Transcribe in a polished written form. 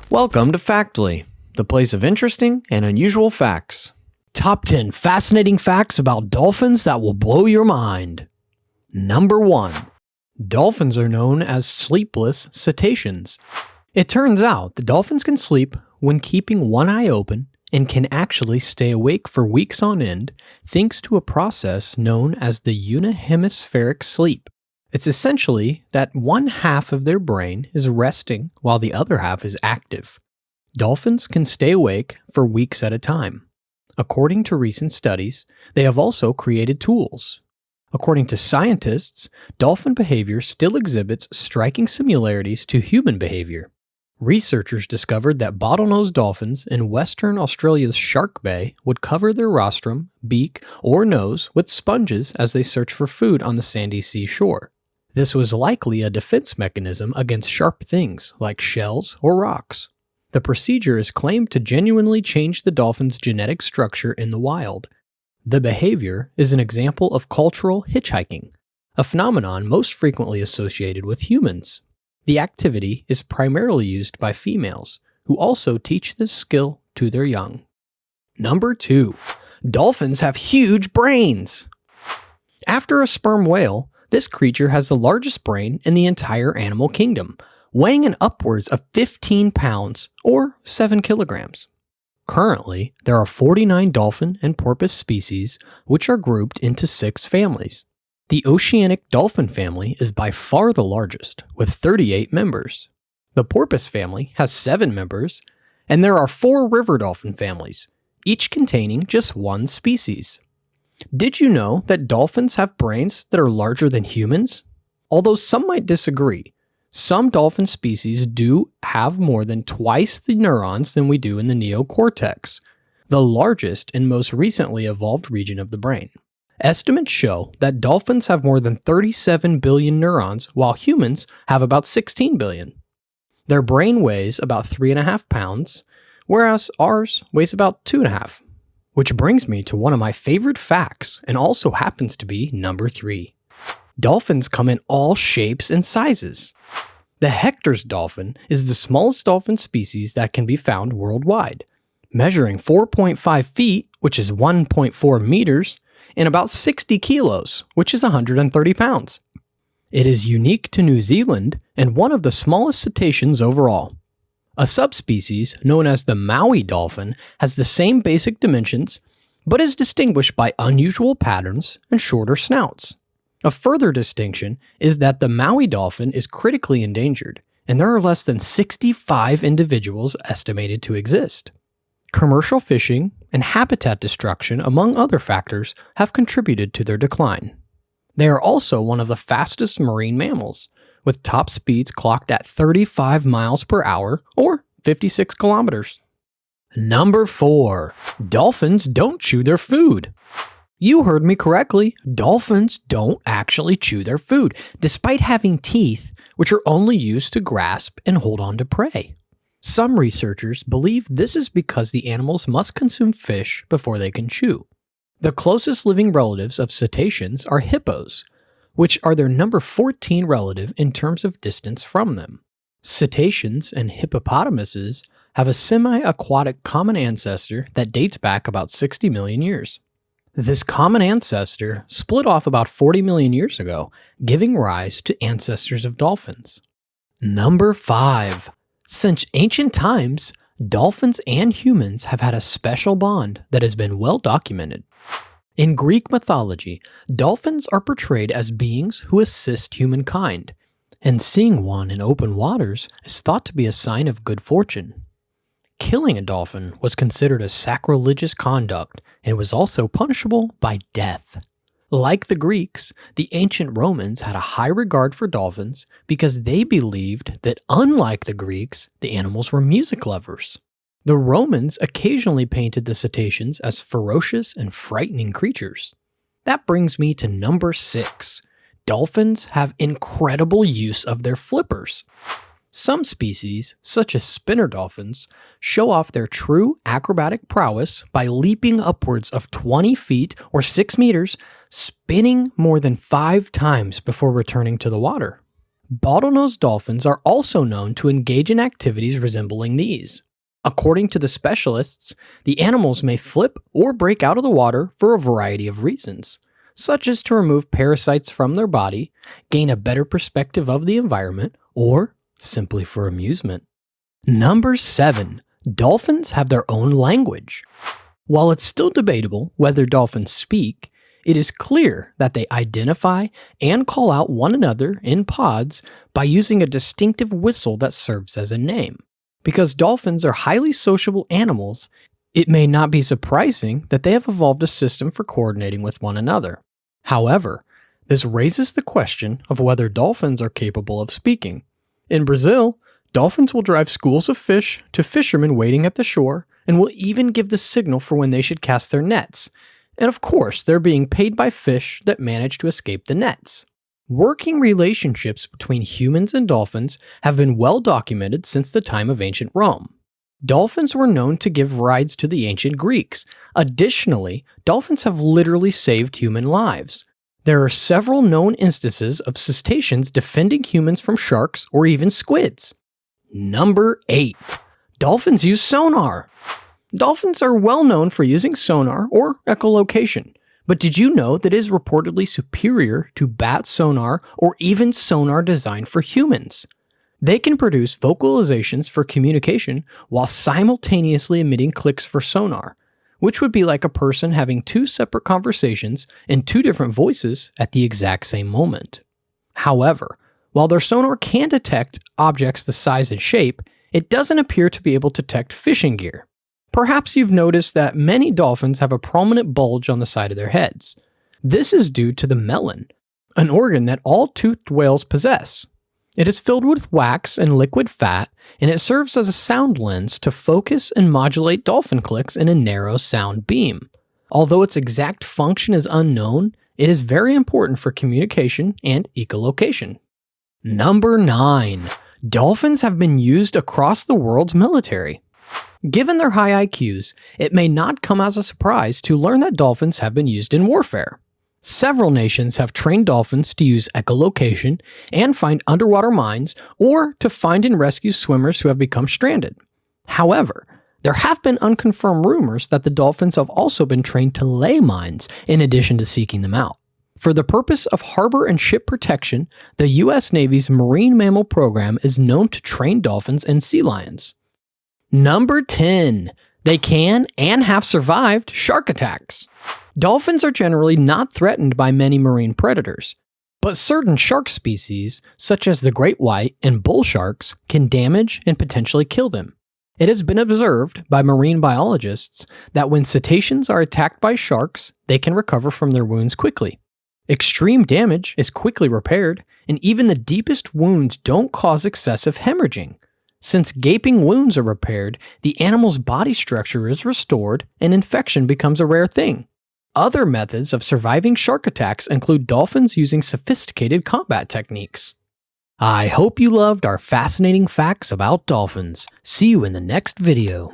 Welcome to Factly, the place of interesting and unusual facts. Top 10 fascinating facts about dolphins that will blow your mind. Number 1. Dolphins are known as sleepless cetaceans. It turns out the dolphins can sleep when keeping one eye open and can actually stay awake for weeks on end thanks to a process known as the unihemispheric sleep. It's essentially that one half of their brain is resting while the other half is active. Dolphins can stay awake for weeks at a time. According to recent studies, they have also created tools. According to scientists, dolphin behavior still exhibits striking similarities to human behavior. Researchers discovered that bottlenose dolphins in Western Australia's Shark Bay would cover their rostrum, beak, or nose with sponges as they search for food on the sandy seashore. This was likely a defense mechanism against sharp things like shells or rocks. The procedure is claimed to genuinely change the dolphin's genetic structure in the wild. The behavior is an example of cultural hitchhiking, a phenomenon most frequently associated with humans. The activity is primarily used by females, who also teach this skill to their young. Number 2. Dolphins have huge brains! After a sperm whale, this creature has the largest brain in the entire animal kingdom, weighing in upwards of 15 pounds or 7 kilograms. Currently, there are 49 dolphin and porpoise species, which are grouped into 6 families. The oceanic dolphin family is by far the largest, with 38 members. The porpoise family has 7 members, and there are 4 river dolphin families, each containing just one species. Did you know that dolphins have brains that are larger than humans? Although some might disagree, some dolphin species do have more than twice the neurons than we do in the neocortex, the largest and most recently evolved region of the brain. Estimates show that dolphins have more than 37 billion neurons, while humans have about 16 billion. Their brain weighs about 3.5 pounds, whereas ours weighs about 2.5. Which brings me to one of my favorite facts, and also happens to be number 3. Dolphins come in all shapes and sizes. The Hector's dolphin is the smallest dolphin species that can be found worldwide, measuring 4.5 feet, which is 1.4 meters, and about 60 kilos, which is 130 pounds. It is unique to New Zealand and one of the smallest cetaceans overall. A subspecies known as the Maui dolphin has the same basic dimensions, but is distinguished by unusual patterns and shorter snouts. A further distinction is that the Maui dolphin is critically endangered, and there are less than 65 individuals estimated to exist. Commercial fishing and habitat destruction, among other factors, have contributed to their decline. They are also one of the fastest marine mammals, with top speeds clocked at 35 miles per hour or 56 kilometers. Number 4. Dolphins don't chew their food. You heard me correctly. Dolphins don't actually chew their food, despite having teeth which are only used to grasp and hold on to prey. Some researchers believe this is because the animals must consume fish before they can chew. The closest living relatives of cetaceans are hippos, which are their number 14 relative in terms of distance from them. Cetaceans and hippopotamuses have a semi-aquatic common ancestor that dates back about 60 million years. This common ancestor split off about 40 million years ago, giving rise to ancestors of dolphins. Number 5. Since ancient times, dolphins and humans have had a special bond that has been well documented. In Greek mythology, dolphins are portrayed as beings who assist humankind, and seeing one in open waters is thought to be a sign of good fortune. Killing a dolphin was considered a sacrilegious conduct and was also punishable by death. Like the Greeks, the ancient Romans had a high regard for dolphins because they believed that, unlike the Greeks, the animals were music lovers. The Romans occasionally painted the cetaceans as ferocious and frightening creatures. That brings me to number 6. Dolphins have incredible use of their flippers. Some species, such as spinner dolphins, show off their true acrobatic prowess by leaping upwards of 20 feet or 6 meters, spinning more than 5 times before returning to the water. Bottlenose dolphins are also known to engage in activities resembling these. According to the specialists, the animals may flip or break out of the water for a variety of reasons, such as to remove parasites from their body, gain a better perspective of the environment, or simply for amusement. Number 7. Dolphins have their own language. While it's still debatable whether dolphins speak, it is clear that they identify and call out one another in pods by using a distinctive whistle that serves as a name. Because dolphins are highly sociable animals, it may not be surprising that they have evolved a system for coordinating with one another. However, this raises the question of whether dolphins are capable of speaking. In Brazil, dolphins will drive schools of fish to fishermen waiting at the shore and will even give the signal for when they should cast their nets. And of course, they're being paid by fish that manage to escape the nets. Working relationships between humans and dolphins have been well documented since the time of ancient Rome. Dolphins were known to give rides to the ancient Greeks. Additionally, dolphins have literally saved human lives. There are several known instances of cetaceans defending humans from sharks or even squids. Number 8. Dolphins use sonar. Dolphins are well known for using sonar or echolocation, but did you know that it is reportedly superior to bat sonar or even sonar designed for humans? They can produce vocalizations for communication while simultaneously emitting clicks for sonar, which would be like a person having two separate conversations in two different voices at the exact same moment. However, while their sonar can detect objects the size and shape, it doesn't appear to be able to detect fishing gear. Perhaps you've noticed that many dolphins have a prominent bulge on the side of their heads. This is due to the melon, an organ that all toothed whales possess. It is filled with wax and liquid fat, and it serves as a sound lens to focus and modulate dolphin clicks in a narrow sound beam. Although its exact function is unknown, it is very important for communication and echolocation. Number 9. Dolphins have been used across the world's military. Given their high IQs, it may not come as a surprise to learn that dolphins have been used in warfare. Several nations have trained dolphins to use echolocation and find underwater mines, or to find and rescue swimmers who have become stranded. However, there have been unconfirmed rumors that the dolphins have also been trained to lay mines in addition to seeking them out. For the purpose of harbor and ship protection, the U.S. Navy's Marine Mammal Program is known to train dolphins and sea lions. Number 10. They can and have survived shark attacks. Dolphins are generally not threatened by many marine predators, but certain shark species, such as the great white and bull sharks, can damage and potentially kill them. It has been observed by marine biologists that when cetaceans are attacked by sharks, they can recover from their wounds quickly. Extreme damage is quickly repaired, and even the deepest wounds don't cause excessive hemorrhaging. Since gaping wounds are repaired, the animal's body structure is restored and infection becomes a rare thing. Other methods of surviving shark attacks include dolphins using sophisticated combat techniques. I hope you loved our fascinating facts about dolphins. See you in the next video.